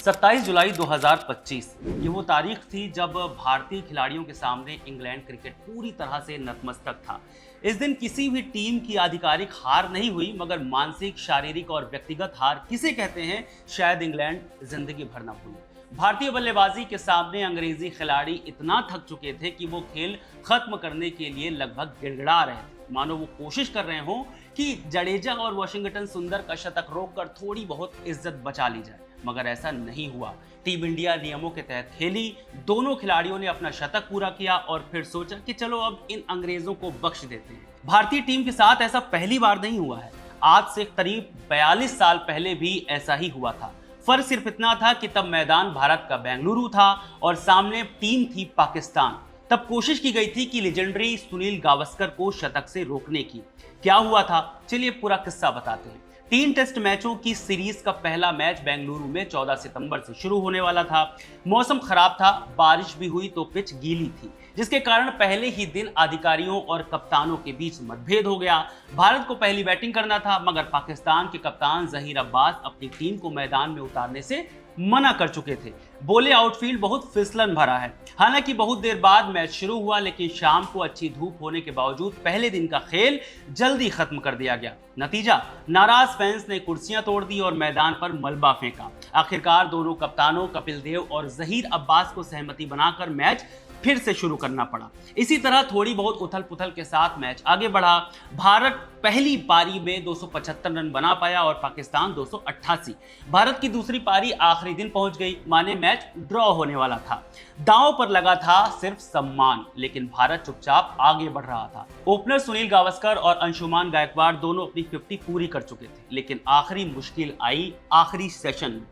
27 जुलाई 2025 ये वो तारीख थी जब भारतीय खिलाड़ियों के सामने इंग्लैंड क्रिकेट पूरी तरह से नतमस्तक था। इस दिन किसी भी टीम की आधिकारिक हार नहीं हुई, मगर मानसिक, शारीरिक और व्यक्तिगत हार किसे कहते हैं, शायद इंग्लैंड जिंदगी भर ना भूले। भारतीय बल्लेबाजी के सामने अंग्रेजी खिलाड़ी इतना थक चुके थे कि वो खेल खत्म करने के लिए लगभग गिड़गिड़ा रहे थे, मानो वो कोशिश कर रहे हों कि जडेजा और वाशिंगटन सुंदर का शतक रोककर थोड़ी बहुत इज्जत बचा ली जाए, मगर ऐसा नहीं हुआ। टीम इंडिया नियमों के तहत खेली, दोनों खिलाड़ियों ने अपना शतक पूरा किया और फिर सोचा कि चलो अब इन अंग्रेजों को बख्श देते हैं। भारतीय टीम के साथ ऐसा पहली बार नहीं हुआ है, आज से करीब 42 साल पहले भी ऐसा ही हुआ था। फर्क सिर्फ इतना था कि तब मैदान भारत का बेंगलुरु था और सामने टीम थी पाकिस्तान। तब कोशिश की गई थी कि लेजेंडरी सुनील गावस्कर को शतक से रोकने की। क्या हुआ था, चलिए पूरा किस्सा बताते हैं। 3 टेस्ट मैचों की सीरीज का पहला मैच बेंगलुरु में 14 सितंबर से शुरू होने वाला था। मौसम खराब था, बारिश भी हुई तो पिच गीली थी, जिसके कारण पहले ही दिन अधिकारियों और कप्तानों के बीच मतभेद हो गया। भारत को पहली बैटिंग करना था, मगर पाकिस्तान के कप्तान जहीर अब्बास अपनी टीम को मैदान में उतारने से मना कर चुके थे। बोले आउटफील्ड बहुत फिसलन भरा है। हालांकि बहुत देर बाद मैच शुरू हुआ, लेकिन शाम को अच्छी धूप होने के बावजूद पहले दिन का खेल जल्दी खत्म कर दिया गया। नतीजा, नाराज फैंस ने कुर्सियां तोड़ दी और मैदान पर मलबा फेंका। आखिरकार दोनों कप्तानों कपिल देव और जहीर अब्बास को सहमति बनाकर मैच फिर से शुरू करना पड़ा। इसी तरह थोड़ी बहुत उथल पुथल के साथ मैच आगे बढ़ा। भारत पहली पारी में 275 रन बना पाया और पाकिस्तान 288। भारत की दूसरी पारी आखिरी दिन पहुंच गई, माने मैच ड्रॉ होने वाला था। दांव पर लगा था सिर्फ सम्मान, लेकिन भारत चुपचाप आगे बढ़ रहा था। ओपनर सुनील गावस्कर और अंशुमान गायकवाड़ दोनों अपनी 50 पूरी कर चुके थे, लेकिन आखिरी मुश्किल आई आखिरी सेशन में।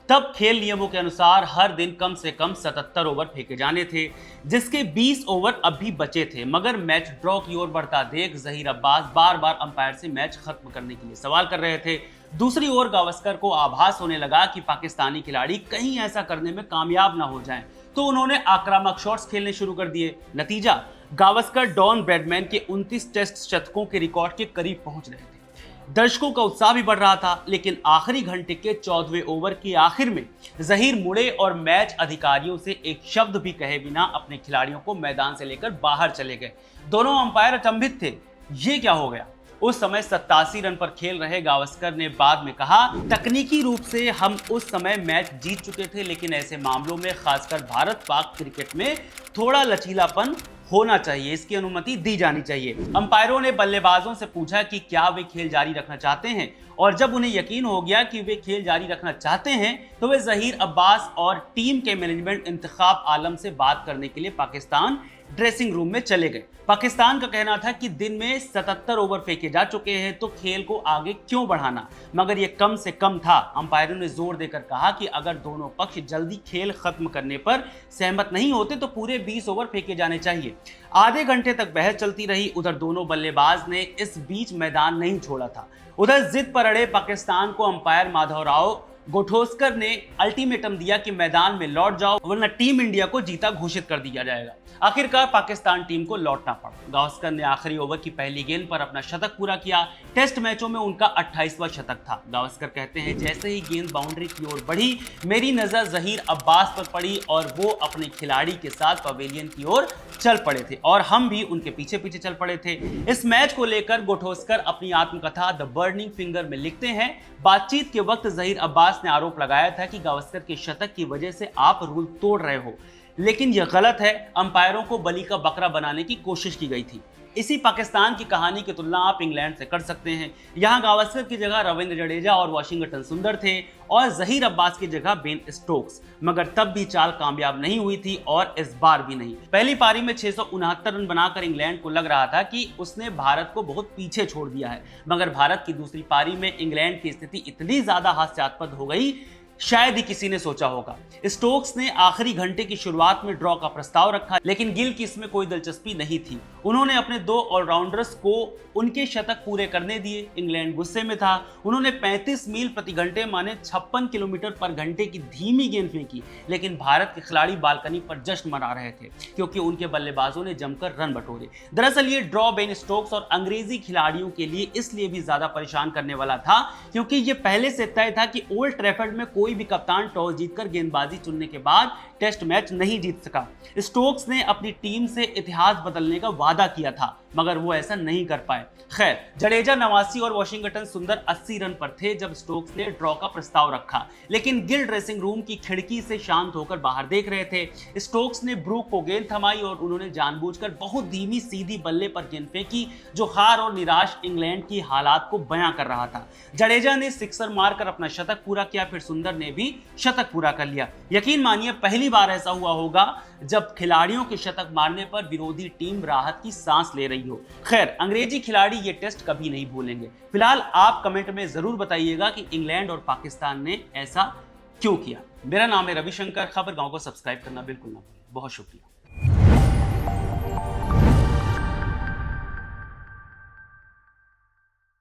तब खेल नियमों के अनुसार हर दिन कम से कम 77 ओवर फेंके जाने थे, जिसके 20 ओवर अभी बचे थे। मगर मैच ड्रॉ की ओर बढ़ता देख जहीर अब्बास बार बार अंपायर से मैच खत्म करने के लिए सवाल कर रहे थे। दूसरी ओर गावस्कर को आभास होने लगा कि पाकिस्तानी खिलाड़ी कहीं ऐसा करने में कामयाब ना हो जाएं, तो उन्होंने आक्रामक शॉट्स खेलने शुरू कर दिए। नतीजा, गावस्कर डॉन ब्रैडमैन के 29 टेस्ट शतकों के रिकॉर्ड के करीब पहुंच रहे थे। दर्शकों का उत्साह भी बढ़ रहा था, लेकिन आखिरी घंटे के 14वें ओवर के आखिर में जहीर मुड़े और मैच अधिकारियों से एक शब्द भी कहे बिना अपने खिलाड़ियों को मैदान से लेकर बाहर चले गए। दोनों अंपायर अचंभित थे, ये क्या हो गया। उस समय 87 रन पर खेल रहे गावस्कर ने बाद में कहा, तकनीकी रूप से हम उस समय मैच जीत चुके थे, लेकिन ऐसे मामलों में खासकर भारत पाक क्रिकेट में थोड़ा लचीलापन होना चाहिए, इसकी अनुमति दी जानी चाहिए। अंपायरों ने बल्लेबाजों से पूछा कि क्या वे खेल जारी रखना चाहते हैं, और जब उन्हें यकीन हो गया कि वे खेल जारी रखना चाहते हैं, तो वे जहीर अब्बास और टीम के मैनेजमेंट इंतखाब आलम से बात करने के लिए पाकिस्तान ड्रेसिंग रूम में चले गए। पाकिस्तान का कहना था कि दिन में 77 ओवर फेंके जा चुके हैं, तो खेल को आगे क्यों बढ़ाना, मगर यह कम से कम था। अंपायरों ने जोर देकर कहा कि अगर दोनों पक्ष जल्दी खेल खत्म करने पर सहमत नहीं होते तो पूरे 20 ओवर फेंके जाने चाहिए। आधे घंटे तक बहस चलती रही। उधर दोनों बल्लेबाज ने इस बीच मैदान नहीं छोड़ा था। उधर जिद पर अड़े पाकिस्तान को अंपायर माधवराव गोठोसकर ने अल्टीमेटम दिया कि मैदान में लौट जाओ, वरना टीम इंडिया को जीता घोषित कर दिया जाएगा। आखिरकार पाकिस्तान टीम को लौटना पड़ा। गावस्कर ने आखिरी ओवर की पहली गेंद पर अपना शतक पूरा किया। टेस्ट मैचों में उनका 28वां शतक था। गावस्कर कहते हैं, जैसे ही गेंद बाउंड्री की ओर बढ़ी, मेरी नजर जहीर अब्बास पर पड़ी और वो अपने खिलाड़ी के साथ पवेलियन की ओर चल पड़े थे और हम भी उनके पीछे पीछे चल पड़े थे। इस मैच को लेकर गोठोसकर अपनी आत्मकथा द बर्निंग फिंगर में लिखते हैं, बातचीत के वक्त जहीर अब्बास ने आरोप लगाया था कि गावस्कर के शतक की वजह से आप रूल तोड़ रहे हो, लेकिन यह गलत है। अंपायरों को बलि का बकरा बनाने की कोशिश की गई थी। इसी पाकिस्तान की कहानी की तुलना आप इंग्लैंड से कर सकते हैं। यहां गावस्कर की जगह रविंद्र जडेजा और वाशिंगटन सुंदर थे और जहीर अब्बास की जगह बेन स्टोक्स, मगर तब भी चाल कामयाब नहीं हुई थी और इस बार भी नहीं। पहली पारी में 669 रन बनाकर इंग्लैंड को लग रहा था कि उसने भारत को बहुत पीछे छोड़ दिया है, मगर भारत की दूसरी पारी में इंग्लैंड की स्थिति इतनी ज्यादा हास्यास्पद हो गई, शायद ही किसी ने सोचा होगा। स्टोक्स ने आखिरी घंटे की शुरुआत में ड्रॉ का प्रस्ताव रखा, लेकिन गिल की इसमें कोई दिलचस्पी नहीं थी। उन्होंने अपने 2 ऑलराउंडर्स को उनके शतक पूरे करने दिए। इंग्लैंड गुस्से में था। उन्होंने 35 मील प्रति घंटे माने 56 किलोमीटर पर घंटे की धीमी गेंद फेंकी, लेकिन भारत के खिलाड़ी बालकनी पर जश्न मना रहे थे क्योंकि उनके बल्लेबाजों ने जमकर रन बटोरे। दरअसल ये ड्रॉ बेन स्टोक्स और अंग्रेजी खिलाड़ियों के लिए इसलिए भी ज्यादा परेशान करने वाला था क्योंकि ये पहले से तय था कि ओल्ड ट्रैफर्ड में कोई भी कप्तान टॉस जीतकर गेंदबाजी चुनने के बाद टेस्ट मैच नहीं जीत सका। स्टोक्स ने अपनी टीम से इतिहास बदलने का वादा किया था, मगर वो ऐसा नहीं कर पाए। खैर, जडेजा 89 और वॉशिंगटन सुंदर 80 रन पर थे जब स्टोक्स ने ड्रॉ का प्रस्ताव रखा, लेकिन गिल ड्रेसिंग रूम की खिड़की से शांत होकर बाहर देख रहे थे। स्टोक्स ने ब्रूक को गेंद थमाई और उन्होंने जानबूझकर बहुत धीमी सीधी बल्ले पर गेंद फेंकी जो हार और निराश इंग्लैंड की हालात को बयां कर रहा था। जडेजा ने सिक्सर मारकर अपना शतक पूरा किया, फिर सुंदर ने भी शतक पूरा कर लिया। यकीन मानिए पहली बार ऐसा हुआ होगा जब खिलाड़ियों के शतक मारने पर विरोधी टीम राहत की सांस ले रही हो। खैर, अंग्रेजी खिलाड़ी ये टेस्ट कभी नहीं भूलेंगे। फिलहाल आप कमेंट में जरूर बताइएगा कि इंग्लैंड और पाकिस्तान ने ऐसा क्यों किया। मेरा नाम है रविशंकर। खबर गांव को सब्सक्राइब करना बिल्कुल ना भूलें। बहुत शुक्रिया।